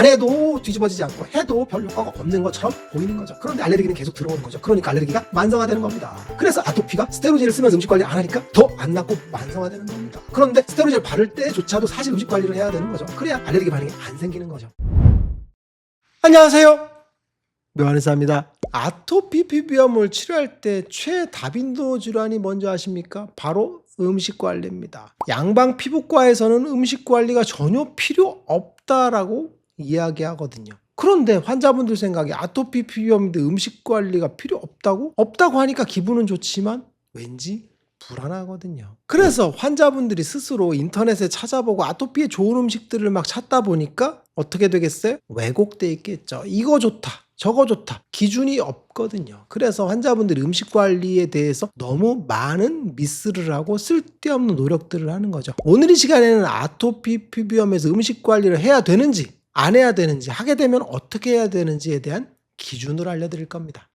해도 뒤집어지지 않고 해도 별 효과가 없는 것처럼 보이는 거죠. 그런데 알레르기는 계속 들어오는 거죠. 그러니까 알레르기가 만성화되는 겁니다. 그래서 아토피가 스테로이드를 쓰면서 음식 관리 안 하니까 더 안 낫고 만성화되는 겁니다. 그런데 스테로이드를 바를 때조차도 사실 음식 관리를 해야 되는 거죠. 그래야 알레르기 반응이 안 생기는 거죠. 안녕하세요, 묘한의사입니다. 아토피 피부염을 치료할 때 최다빈도 질환이 뭔지 아십니까? 바로 음식 관리입니다. 양방 피부과에서는 음식 관리가 전혀 필요 없다라고 이야기하거든요. 그런데 환자분들 생각에 아토피 피부염인데 음식 관리가 필요 없다고? 없다고 하니까 기분은 좋지만 왠지 불안하거든요. 그래서 환자분들이 스스로 인터넷에 찾아보고 아토피에 좋은 음식들을 막 찾다 보니까 어떻게 되겠어요? 왜곡돼 있겠죠. 이거 좋다, 저거 좋다, 기준이 없거든요. 그래서 환자분들이 음식 관리에 대해서 너무 많은 미스를 하고 쓸데없는 노력들을 하는 거죠. 오늘 이 시간에는 아토피 피부염에서 음식 관리를 해야 되는지 안 해야 되는지, 하게 되면 어떻게 해야 되는지에 대한 기준을 알려드릴 겁니다.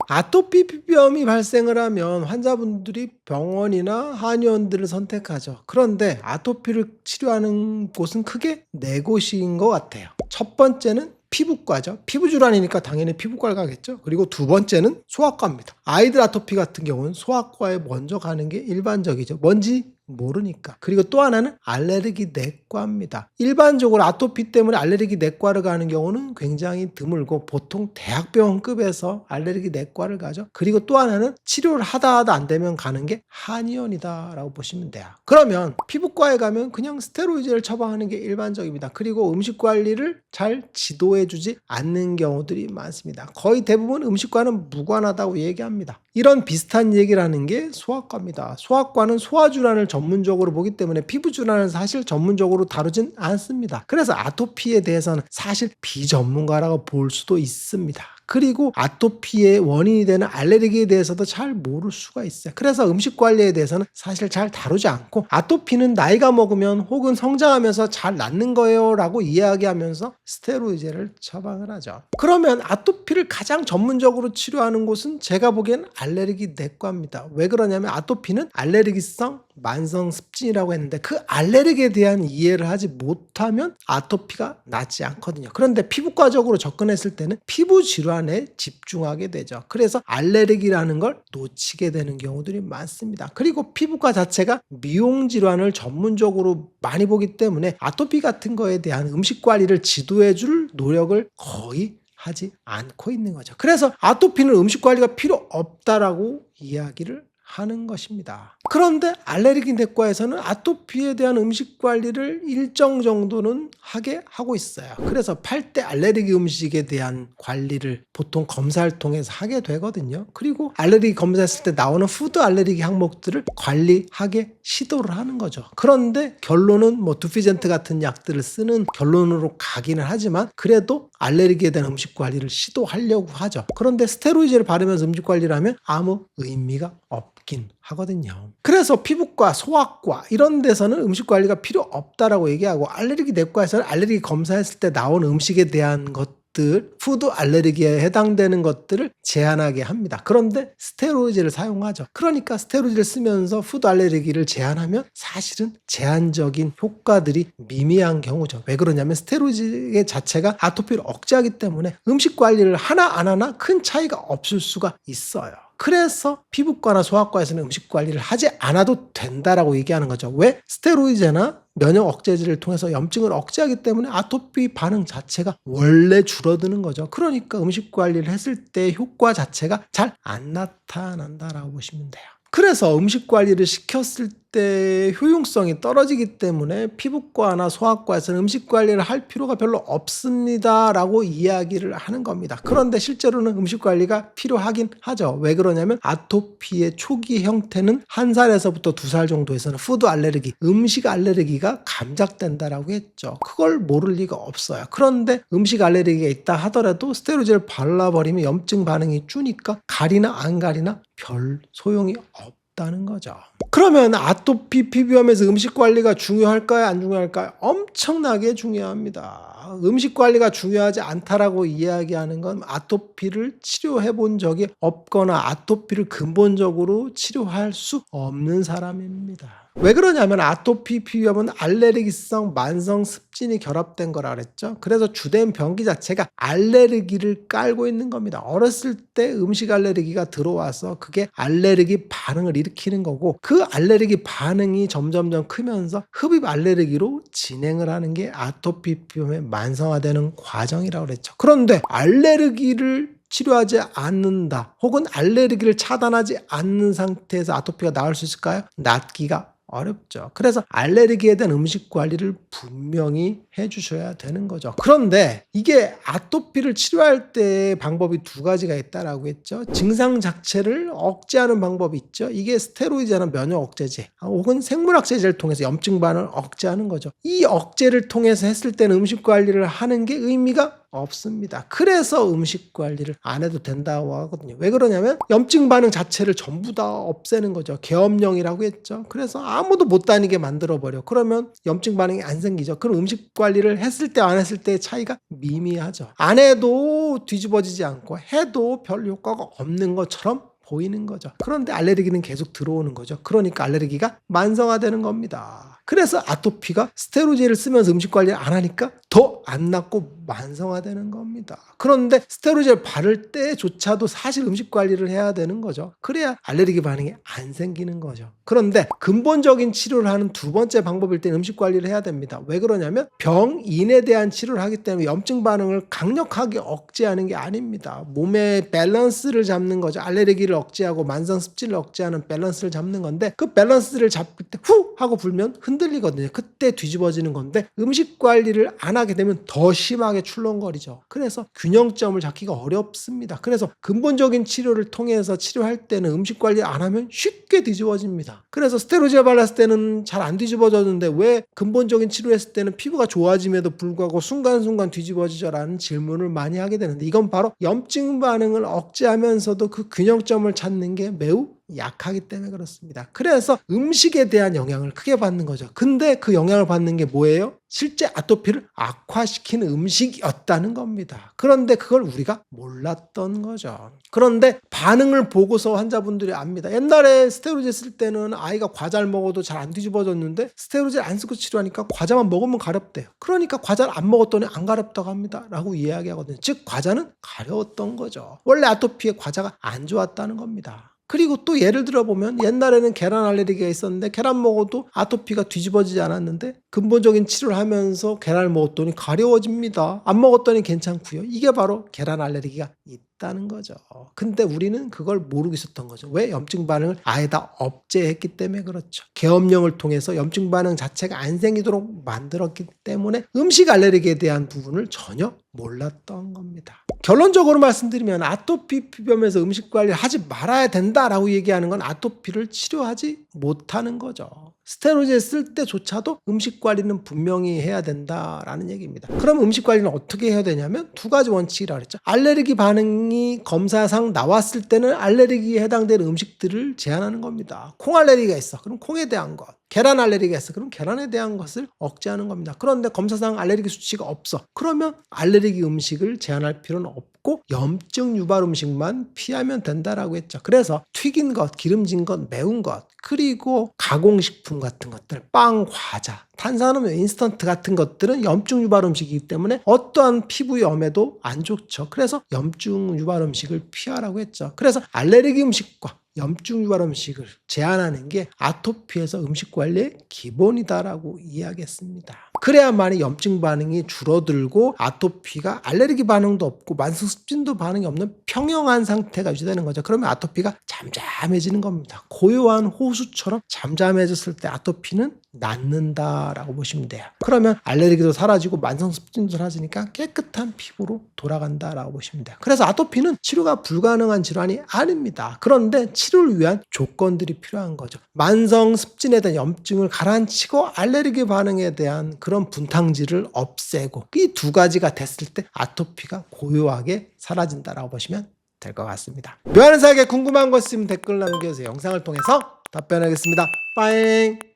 아토피 피부염이 발생을 하면 환자분들이 병원이나 한의원들을 선택하죠. 그런데 아토피를 치료하는 곳은 크게 네 곳인 것 같아요. 첫 번째는 피부과죠. 피부질환이니까 당연히 피부과를 가겠죠. 그리고 두 번째는 소아과입니다. 아이들 아토피 같은 경우는 소아과에 먼저 가는 게 일반적이죠. 뭔지 모르니까. 그리고 또 하나는 알레르기 내과입니다. 일반적으로 아토피 때문에 알레르기 내과를 가는 경우는 굉장히 드물고 보통 대학병원급에서 알레르기 내과를 가죠. 그리고 또 하나는 치료를 하다 안 되면 가는 게 한의원이다라고 보시면 돼요. 그러면 피부과에 가면 그냥 스테로이드를 처방하는 게 일반적입니다. 그리고 음식 관리를 잘 지도해주지 않는 경우들이 많습니다. 거의 대부분 음식과는 무관하다고 얘기합니다. 이런 비슷한 얘기를 하는 게 소아과입니다. 소아과는 소아질환을 전문적으로 보기 때문에 피부질환을 사실 전문적으로 다루진 않습니다. 그래서 아토피에 대해서는 사실 비전문가라고 볼 수도 있습니다. 그리고 아토피의 원인이 되는 알레르기에 대해서도 잘 모를 수가 있어요. 그래서 음식 관리에 대해서는 사실 잘 다루지 않고 아토피는 나이가 먹으면 혹은 성장하면서 잘 낫는 거예요 라고 이야기하면서 스테로이드를 처방을 하죠. 그러면 아토피를 가장 전문적으로 치료하는 곳은 제가 보기엔 알레르기 내과입니다. 왜 그러냐면 아토피는 알레르기성 만성 습진이라고 했는데 그 알레르기에 대한 이해를 하지 못하면 아토피가 낫지 않거든요. 그런데 피부과적으로 접근했을 때는 피부 질환에 집중하게 되죠. 그래서 알레르기라는 걸 놓치게 되는 경우들이 많습니다. 그리고 피부과 자체가 미용 질환을 전문적으로 많이 보기 때문에 아토피 같은 거에 대한 음식 관리를 지도해 줄 노력을 거의 하지 않고 있는 거죠. 그래서 아토피는 음식 관리가 필요 없다라고 이야기를 하는 것입니다. 그런데 알레르기 내과에서는 아토피에 대한 음식 관리를 일정 정도는 하게 하고 있어요. 그래서 팔 때 알레르기 음식에 대한 관리를 보통 검사를 통해서 하게 되거든요. 그리고 알레르기 검사했을 때 나오는 푸드 알레르기 항목들을 관리하게 시도를 하는 거죠. 그런데 결론은 두피젠트 같은 약들을 쓰는 결론으로 가기는 하지만 그래도 알레르기에 대한 음식 관리를 시도하려고 하죠. 그런데 스테로이드를 바르면서 음식 관리를 하면 아무 의미가 없긴 하거든요. 그래서 피부과, 소아과 이런 데서는 음식 관리가 필요 없다라고 얘기하고 알레르기 내과에서는 알레르기 검사했을 때 나온 음식에 대한 것들, 푸드 알레르기에 해당되는 것들을 제한하게 합니다. 그런데 스테로이드를 사용하죠. 그러니까 스테로이드를 쓰면서 푸드 알레르기를 제한하면 사실은 제한적인 효과들이 미미한 경우죠. 왜 그러냐면 스테로이드 자체가 아토피를 억제하기 때문에 음식 관리를 하나 안 하나 큰 차이가 없을 수가 있어요. 그래서 피부과나 소아과에서는 음식 관리를 하지 않아도 된다라고 얘기하는 거죠. 왜? 스테로이드나 면역 억제제를 통해서 염증을 억제하기 때문에 아토피 반응 자체가 원래 줄어드는 거죠. 그러니까 음식 관리를 했을 때 효과 자체가 잘 안 나타난다라고 보시면 돼요. 그래서 음식 관리를 시켰을 때 효용성이 떨어지기 때문에 피부과나 소아과에서는 음식 관리를 할 필요가 별로 없습니다 라고 이야기를 하는 겁니다. 그런데 실제로는 음식 관리가 필요하긴 하죠. 왜 그러냐면 아토피의 초기 형태는 1살에서부터 2살 정도에서는 푸드 알레르기, 음식 알레르기가 감작된다라고 했죠. 그걸 모를 리가 없어요. 그런데 음식 알레르기가 있다 하더라도 스테로이드를 발라버리면 염증 반응이 주니까 가리나 안 가리나 별 소용이 없다는 거죠. 그러면 아토피 피부염에서 음식 관리가 중요할까요? 안 중요할까요? 엄청나게 중요합니다. 음식 관리가 중요하지 않다라고 이야기하는 건 아토피를 치료해 본 적이 없거나 아토피를 근본적으로 치료할 수 없는 사람입니다. 왜 그러냐면 아토피 피부염은 알레르기성 만성 습진이 결합된 거라 그랬죠. 그래서 주된 병기 자체가 알레르기를 깔고 있는 겁니다. 어렸을 때 음식 알레르기가 들어와서 그게 알레르기 반응을 일으키는 거고, 그 알레르기 반응이 점점점 크면서 흡입 알레르기로 진행을 하는 게 아토피 피부염의 만성화되는 과정이라고 그랬죠. 그런데 알레르기를 치료하지 않는다, 혹은 알레르기를 차단하지 않는 상태에서 아토피가 나을 수 있을까요? 낫기가 어렵죠. 그래서 알레르기에 대한 음식 관리를 분명히 해주셔야 되는 거죠. 그런데 이게 아토피를 치료할 때 방법이 두 가지가 있다라고 했죠. 증상 자체를 억제하는 방법이 있죠. 이게 스테로이드나 면역 억제제 혹은 생물 억제제를 통해서 염증 반응을 억제하는 거죠. 이 억제를 통해서 했을 때는 음식 관리를 하는 게 의미가 없습니다. 그래서 음식 관리를 안 해도 된다고 하거든요. 왜 그러냐면 염증 반응 자체를 전부 다 없애는 거죠. 계엄령이라고 했죠. 그래서 아무도 못 다니게 만들어버려. 그러면 염증 반응이 안 생기죠. 그럼 음식 관리를 했을 때 안 했을 때의 차이가 미미하죠. 안 해도 뒤집어지지 않고 해도 별 효과가 없는 것처럼 보이는 거죠. 그런데 알레르기는 계속 들어오는 거죠. 그러니까 알레르기가 만성화되는 겁니다. 그래서 아토피가 스테로이드를 쓰면서 음식 관리를 안 하니까 더 안 낫고 만성화되는 겁니다. 그런데 스테로이드를 바를 때조차도 사실 음식 관리를 해야 되는 거죠. 그래야 알레르기 반응이 안 생기는 거죠. 그런데 근본적인 치료를 하는 두 번째 방법일 때는 음식 관리를 해야 됩니다. 왜 그러냐면 병인에 대한 치료를 하기 때문에 염증 반응을 강력하게 억제하는 게 아닙니다. 몸의 밸런스를 잡는 거죠. 알레르기를 억제하고 만성 습진을 억제하는 밸런스를 잡는 건데, 그 밸런스를 잡을 때 후 하고 불면 흔들리거든요. 그때 뒤집어지는 건데, 음식 관리를 안 하게 되면 더 심하게 출렁거리죠. 그래서 균형점을 잡기가 어렵습니다. 그래서 근본적인 치료를 통해서 치료할 때는 음식 관리 안 하면 쉽게 뒤집어집니다. 그래서 스테로이드 발랐을 때는 잘 안 뒤집어졌는데 왜 근본적인 치료했을 때는 피부가 좋아짐에도 불구하고 순간순간 뒤집어지죠라는 질문을 많이 하게 되는데, 이건 바로 염증 반응을 억제하면서도 그 균형점을 찾는 게 매우 약하기 때문에 그렇습니다. 그래서 음식에 대한 영향을 크게 받는 거죠. 근데 그 영향을 받는 게 뭐예요? 실제 아토피를 악화시키는 음식이었다는 겁니다. 그런데 그걸 우리가 몰랐던 거죠. 그런데 반응을 보고서 환자분들이 압니다. 옛날에 스테로이드 쓸 때는 아이가 과자를 먹어도 잘 안 뒤집어졌는데 스테로이드 안 쓰고 치료하니까 과자만 먹으면 가렵대요. 그러니까 과자를 안 먹었더니 안 가렵다고 합니다. 라고 이야기하거든요. 즉 과자는 가려웠던 거죠. 원래 아토피에 과자가 안 좋았다는 겁니다. 그리고 또 예를 들어보면 옛날에는 계란 알레르기가 있었는데 계란 먹어도 아토피가 뒤집어지지 않았는데 근본적인 치료를 하면서 계란을 먹었더니 가려워집니다. 안 먹었더니 괜찮고요. 이게 바로 계란 알레르기가 있다는 거죠. 근데 우리는 그걸 모르고 있었던 거죠. 왜? 염증 반응을 아예 다 억제했기 때문에 그렇죠. 계엄령을 통해서 염증 반응 자체가 안 생기도록 만들었기 때문에 음식 알레르기에 대한 부분을 전혀 몰랐던 겁니다. 결론적으로 말씀드리면 아토피 피부염에서 음식 관리를 하지 말아야 된다라고 얘기하는 건 아토피를 치료하지 못하는 거죠. 스테로이드 쓸 때조차도 음식 관리는 분명히 해야 된다라는 얘기입니다. 그럼 음식 관리는 어떻게 해야 되냐면 두 가지 원칙이라고 했죠. 알레르기 반응이 검사상 나왔을 때는 알레르기에 해당되는 음식들을 제한하는 겁니다. 콩 알레르기가 있어. 그럼 콩에 대한 것. 계란 알레르기가 있어. 그럼 계란에 대한 것을 억제하는 겁니다. 그런데 검사상 알레르기 수치가 없어. 그러면 알레르기 음식을 제한할 필요는 없고 염증 유발 음식만 피하면 된다라고 했죠. 그래서 튀긴 것, 기름진 것, 매운 것, 그리고 가공식품 같은 것들, 빵, 과자, 탄산음료, 인스턴트 같은 것들은 염증 유발 음식이기 때문에 어떠한 피부염에도 안 좋죠. 그래서 염증 유발 음식을 피하라고 했죠. 그래서 알레르기 음식과 염증 유발 음식을 제한하는 게 아토피에서 음식 관리의 기본이다라고 이야기했습니다. 그래야만이 염증 반응이 줄어들고 아토피가 알레르기 반응도 없고 만성 습진도 반응이 없는 평형한 상태가 유지되는 거죠. 그러면 아토피가 잠잠해지는 겁니다. 고요한 호수처럼 잠잠해졌을 때 아토피는 낫는다라고 보시면 돼요. 그러면 알레르기도 사라지고 만성 습진도 사라지니까 깨끗한 피부로 돌아간다라고 보시면 돼요. 그래서 아토피는 치료가 불가능한 질환이 아닙니다. 그런데 치료를 위한 조건들이 필요한 거죠. 만성 습진에 대한 염증을 가라앉히고 알레르기 반응에 대한 그런 분탕질을 없애고 이 두 가지가 됐을 때 아토피가 고요하게 사라진다라고 보시면 될 것 같습니다. 묘한의사에게 궁금한 거 있으면 댓글 남겨주세요. 영상을 통해서 답변하겠습니다. 빠잉.